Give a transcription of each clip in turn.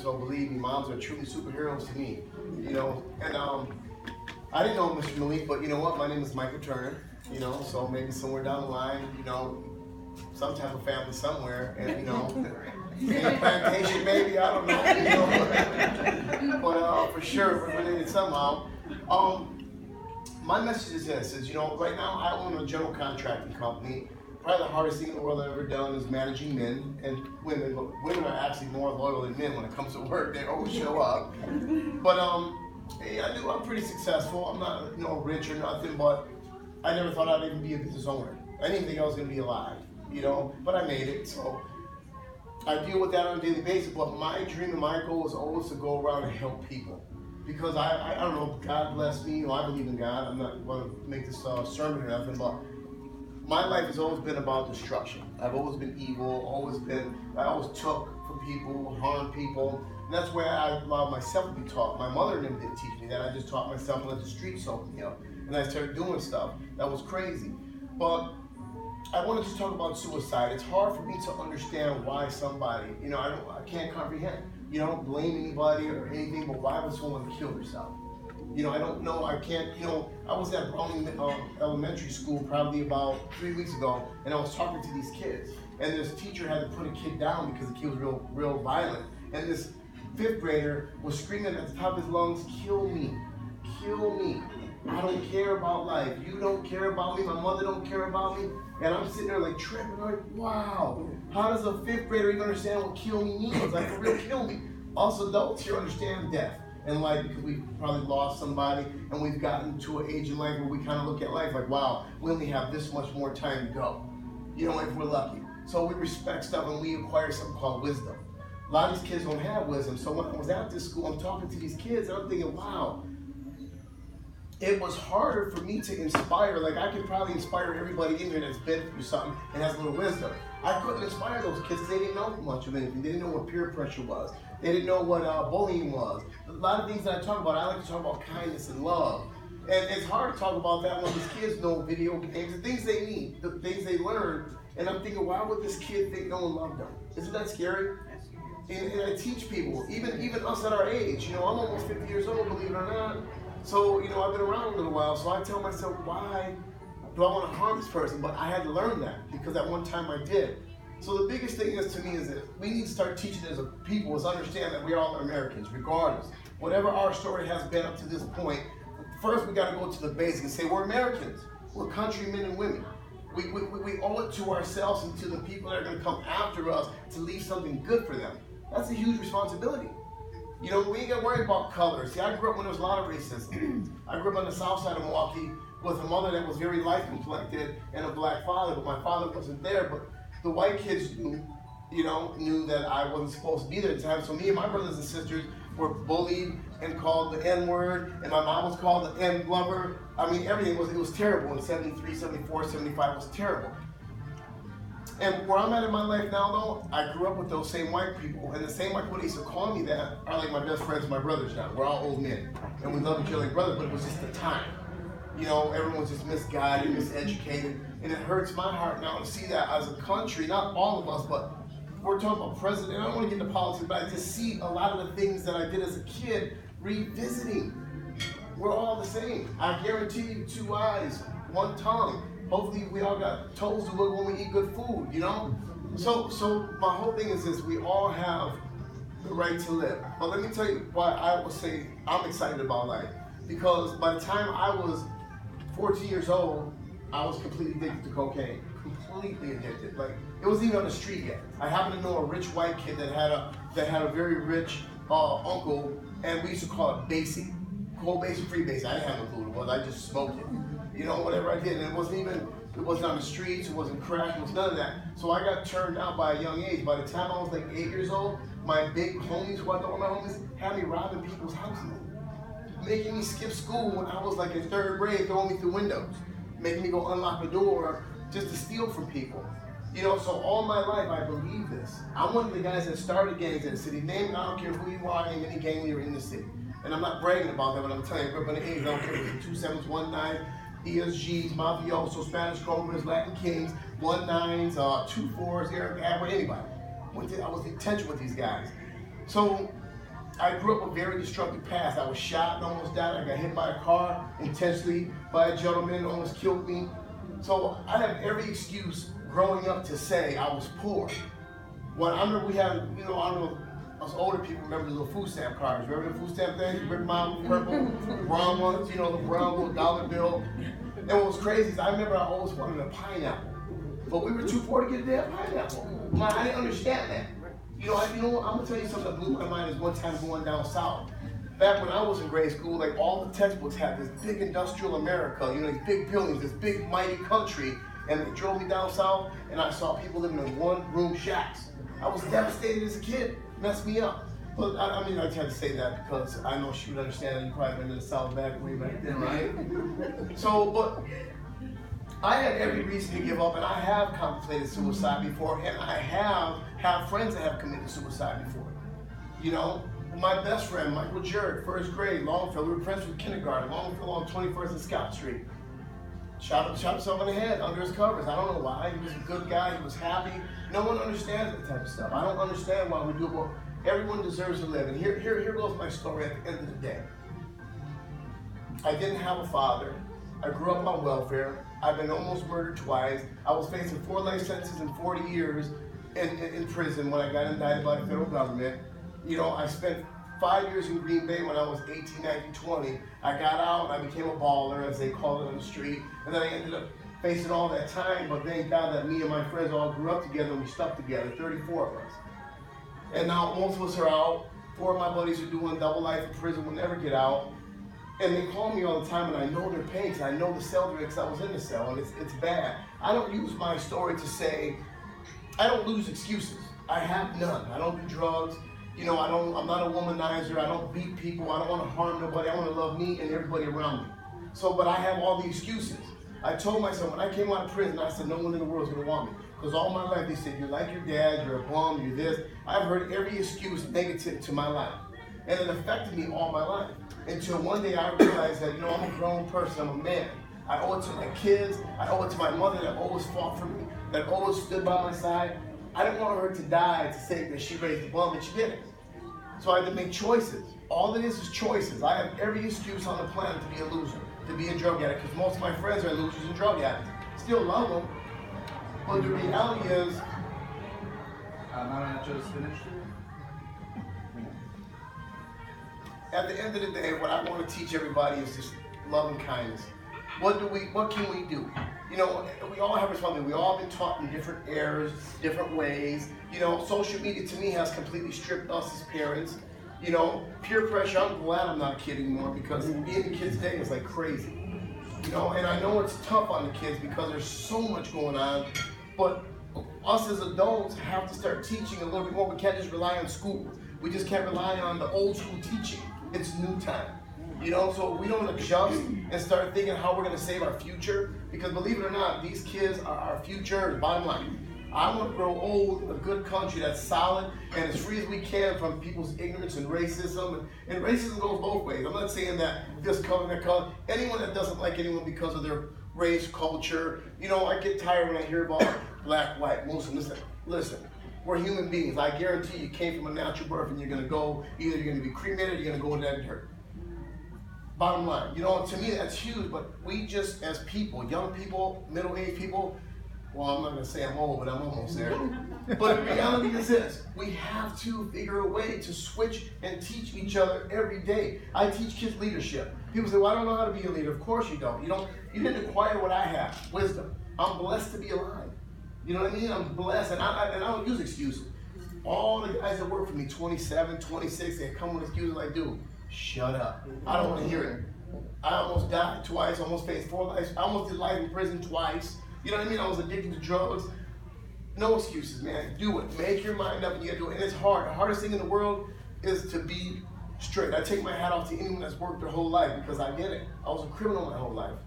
so believe me, moms are truly superheroes to me. You know, and I didn't know Mr. Malik, but you know what? My name is Michael Turner. You know, so maybe somewhere down the line, you know, some type of family somewhere, and you know, maybe plantation, maybe, I don't know. You know, but for sure, we're related somehow. My message is this: you know, right now I own a general contracting company. Probably the hardest thing in the world I've ever done is managing men and women, but women are actually more loyal than men when it comes to work. They always show up. But hey, I'm pretty successful. I'm not, you know, rich or nothing, but I never thought I'd even be a business owner. I didn't think I was gonna be alive, you know, but I made it. So I deal with that on a daily basis, but my dream and my goal is always to go around and help people. Because I don't know, God bless me, you know, I believe in God. I'm not gonna make this sermon or nothing, but my life has always been about destruction. I've always been evil, I always took from people, harmed people. And that's where I allowed myself to be taught. My mother didn't teach me that. I just taught myself and let the street soak me up. And I started doing stuff that was crazy. But I wanted to talk about suicide. It's hard for me to understand why somebody, you know, I can't comprehend. You know, I don't blame anybody or anything, but why would someone kill themselves? You know, I don't know, I can't, you know, I was at Browning Elementary School probably about 3 weeks ago, and I was talking to these kids. And this teacher had to put a kid down because the kid was real violent. And this 5th grader was screaming at the top of his lungs, "Kill me, kill me. I don't care about life. You don't care about me. My mother don't care about me." And I'm sitting there like tripping, like, wow, how does a 5th grader even understand what kill me means? Like, for real, kill me. Also, adults here understand death and life because we've probably lost somebody and we've gotten to an age in life where we kind of look at life like, wow, we only have this much more time to go, you know, if we're lucky. So we respect stuff and we acquire something called wisdom. A lot of these kids don't have wisdom. So when I was at this school, I'm talking to these kids and I'm thinking, wow, it was harder for me to inspire. Like, I could probably inspire everybody in here that's been through something and has a little wisdom. I couldn't inspire those kids because they didn't know much of anything. They didn't know what peer pressure was. They didn't know what bullying was. A lot of things that I talk about, I like to talk about kindness and love. And it's hard to talk about that when these kids know video games, the things they need, the things they learn. And I'm thinking, why would this kid think no one loved them? Isn't that scary? And I teach people, even us at our age, you know, I'm almost 50 years old, believe it or not. So, you know, I've been around a little while, so I tell myself, why do I want to harm this person? But I had to learn that because at one time I did. So the biggest thing is to me is that we need to start teaching as a people is understand that we all are Americans, regardless. Whatever our story has been up to this point, first we got to go to the basics and say we're Americans. We're countrymen and women. We owe it to ourselves and to the people that are going to come after us to leave something good for them. That's a huge responsibility. You know, we ain't got to worry about color. See, I grew up when there was a lot of racism. I grew up on the south side of Milwaukee with a mother that was very light complected and a black father, but my father wasn't there. But the white kids knew that I wasn't supposed to be there at the time. So me and my brothers and sisters were bullied and called the N-word, and my mom was called the N-lover. I mean, everything was terrible in 73, 74, 75, it was terrible. And where I'm at in my life now, though, I grew up with those same white people, and the same white people that used to call me that are like my best friends, my brothers now. We're all old men, and we love each other like brothers, but it was just the time. You know, everyone's just misguided, miseducated, and it hurts my heart now to see that as a country, not all of us, but we're talking about president. I don't want to get into politics, but I just see a lot of the things that I did as a kid revisiting. We're all the same. I guarantee you, 2 eyes, 1 tongue. Hopefully we all got toes to look when we eat good food, you know? So my whole thing is this, we all have the right to live. But let me tell you why I would say I'm excited about life. Because by the time I was 14 years old, I was completely addicted to cocaine. Completely addicted. Like, it wasn't even on the street yet. I happened to know a rich white kid that had a very rich uncle, and we used to call it basic. Cold basic, free basic. I didn't have no clue what it was. I just smoked it. You know, whatever I did. And it wasn't on the streets, it wasn't crack, it was none of that. So I got turned out by a young age. By the time I was like 8 years old, my big homies, who I thought were my homies, had me robbing people's houses. Making me skip school when I was like in 3rd grade, throwing me through windows. Making me go unlock the door just to steal from people. You know, so all my life I believe this. I'm one of the guys that started gangs in the city. Name, I don't care who you are, name any gang leader in the city. And I'm not bragging about that, but I'm telling you, I grew up in the 80s, I don't care if it was the 27s, 19s, ESGs, Mafiosos, Spanish Cobras, Latin Kings, 19s, 24s, Eric Abra, anybody. I was in tension with these guys. So I grew up a very destructive past. I was shot and almost died. I got hit by a car intentionally by a gentleman who almost killed me. So I have every excuse growing up to say I was poor. When I remember we had, I don't know, us older people remember the little food stamp cards. Remember the food stamp things? You rip them out, purple, brown ones, the brown little dollar bill. And what was crazy is I remember I always wanted a pineapple. But we were too poor to get a damn pineapple. I didn't understand that. I'm gonna tell you something that blew my mind is one time going down south. Back when I was in grade school, like all the textbooks had this big industrial America, these big buildings, this big mighty country, and they drove me down south and I saw people living in one-room shacks. I was devastated as a kid, it messed me up. But I had to say that because I know she would understand that you probably been in the South way back then, right? So, but I had every reason to give up, and I have contemplated suicide before, and I have friends that have committed suicide before. My best friend, Michael Jarrett, first grade, Longfield, we were friends from kindergarten, Longfield on 21st and Scott Street. Shot himself in the head under his covers. I don't know why. He was a good guy. He was happy. No one understands that type of stuff. I don't understand why we do it. Well, everyone deserves to live. And here goes my story at the end of the day. I didn't have a father. I grew up on welfare. I've been almost murdered twice. I was facing 4 life sentences and 40 years in prison when I got indicted by the federal government. I spent 5 years in Green Bay when I was 18, 19, 20. I got out, I became a baller, as they call it on the street, and then I ended up facing all that time, but thank God that me and my friends all grew up together and we stuck together, 34 of us. And now most of us are out. 4 of my buddies are doing double life in prison, will never get out. And they call me all the time, and I know their pain, because I know the cell because I was in the cell, and it's bad. I don't use my story to say, I don't lose excuses. I have none. I don't do drugs. I'm not a womanizer. I don't beat people. I don't want to harm nobody. I want to love me and everybody around me. But I have all the excuses. I told myself when I came out of prison, I said no one in the world is going to want me. Because all my life they said, you're like your dad, you're a bum, you're this. I've heard every excuse negative to my life. And it affected me all my life. Until one day I realized that, I'm a grown person, I'm a man. I owe it to my kids. I owe it to my mother that always fought for me, that always stood by my side. I didn't want her to die to say that she raised the bum, and she didn't. So I had to make choices. All it is choices. I have every excuse on the planet to be a loser, to be a drug addict, because most of my friends are losers and drug addicts. Still love them, but the reality is... I just finished. At the end of the day, what I want to teach everybody is just love and kindness. What can we do? We all have responsibility. We all been taught in different eras, different ways. Social media to me has completely stripped us as parents. Peer pressure, I'm glad I'm not a kid anymore, because being a kid today is like crazy. And I know it's tough on the kids because there's so much going on, but us as adults have to start teaching a little bit more. We can't just rely on school. We just can't rely on the old school teaching. It's new time. So we don't adjust and start thinking how we're going to save our future, because believe it or not, these kids are our future. Bottom line, I want to grow old in a good country that's solid and as free as we can from people's ignorance and racism. And racism goes both ways. I'm not saying that this color, that color. Anyone that doesn't like anyone because of their race, culture. I get tired when I hear about black, white, Muslim. Listen, we're human beings. I guarantee you came from a natural birth, and you're going to go, either you're going to be cremated or you're going to go in that dirt. Bottom line, to me that's huge, but we just as people, young people, middle-aged people, well, I'm not going to say I'm old, but I'm almost there. But the reality is this, we have to figure a way to switch and teach each other every day. I teach kids leadership. People say, well, I don't know how to be a leader. Of course you don't. You didn't acquire what I have, wisdom. I'm blessed to be alive. You know what I mean? I'm blessed, and I don't use excuses. All the guys that work for me, 27, 26, they come with excuses like, dude, shut up. I don't want to hear it. I almost died twice, almost faced 4 lives. I almost did life in prison twice. You know what I mean? I was addicted to drugs. No excuses, man. Do it. Make your mind up and you gotta do it. And it's hard. The hardest thing in the world is to be straight. I take my hat off to anyone that's worked their whole life, because I did it. I was a criminal my whole life.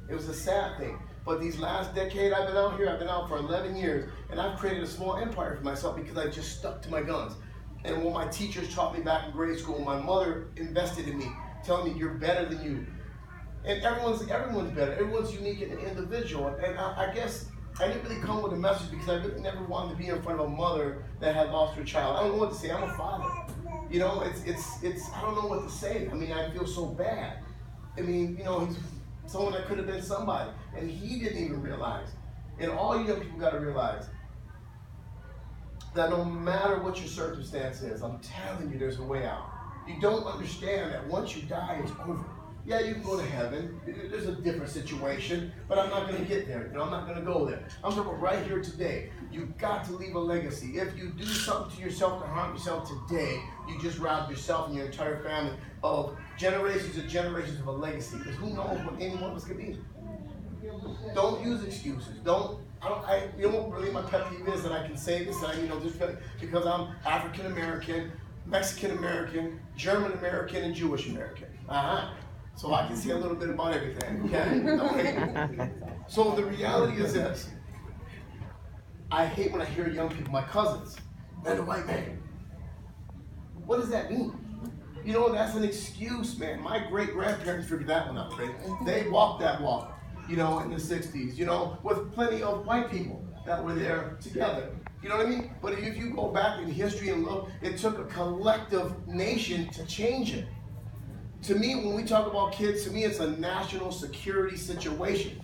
It was a sad thing. But these last decade I've been out here, I've been out for 11 years, and I've created a small empire for myself because I just stuck to my guns. And what my teachers taught me back in grade school, my mother invested in me, telling me you're better than you. And everyone's better. Everyone's unique and individual. And I guess I didn't really come with a message because I really never wanted to be in front of a mother that had lost her child. I don't know what to say. I'm a father. You know, it's I don't know what to say. I mean, I feel so bad. I mean, you know, he's someone that could have been somebody, and he didn't even realize. And all you young people got to realize that no matter what your circumstance is, I'm telling you, there's a way out. You don't understand that once you die, it's over. Yeah, you can go to heaven. There's a different situation, but I'm not going to get there. You know, I'm not going to go there. I'm talking about right here today. You've got to leave a legacy. If you do something to yourself to harm yourself today, you just robbed yourself and your entire family of generations and generations of a legacy. Because who knows what any one of us could be. Don't use excuses. You know what really my pet peeve is, and I can say this, and just because I'm African American, Mexican American, German American, and Jewish American. So I can see a little bit about everything, okay? So the reality is this. I hate when I hear young people, my cousins, man, a white man. What does that mean? You know, that's an excuse, man. My great-grandparents figured that one out, right? They walked that walk, you know, in the 60s, you know, with plenty of white people that were there together. You know what I mean? But if you go back in history and look, it took a collective nation to change it. To me, when we talk about kids, to me it's a national security situation.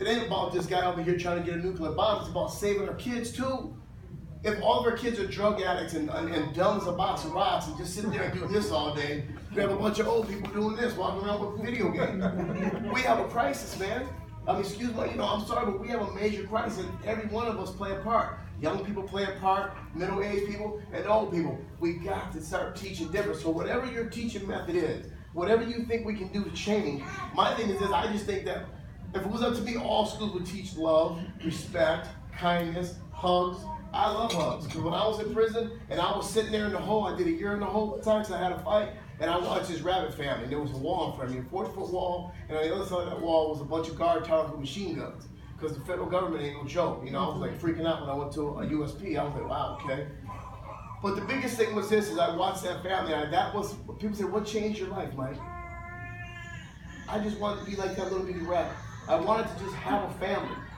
It ain't about this guy over here trying to get a nuclear bomb. It's about saving our kids too. If all of our kids are drug addicts and dumb as a box of rocks and just sit there and do this all day, we have a bunch of old people doing this, walking around with video games. We have a crisis, man. I mean, excuse me, I'm sorry, but we have a major crisis, and every one of us play a part. Young people play a part, middle-aged people, and old people. We got to start teaching different. So whatever your teaching method is, whatever you think we can do to change, my thing is this, I just think that if it was up to me, all schools would teach love, respect, kindness, hugs. I love hugs, because when I was in prison and I was sitting there in the hole, I did a year in the hole at times, I had a fight, and I watched this rabbit family, and there was a wall in front of me, a 40-foot wall, and on the other side of that wall was a bunch of guard towers with machine guns, because the federal government ain't no joke. You know, I was like freaking out when I went to a USP. I was like, wow, okay. But the biggest thing was this, is I watched that family, and that was, people said, what changed your life, Mike? I just wanted to be like that little bitty rabbit. I wanted to just have a family.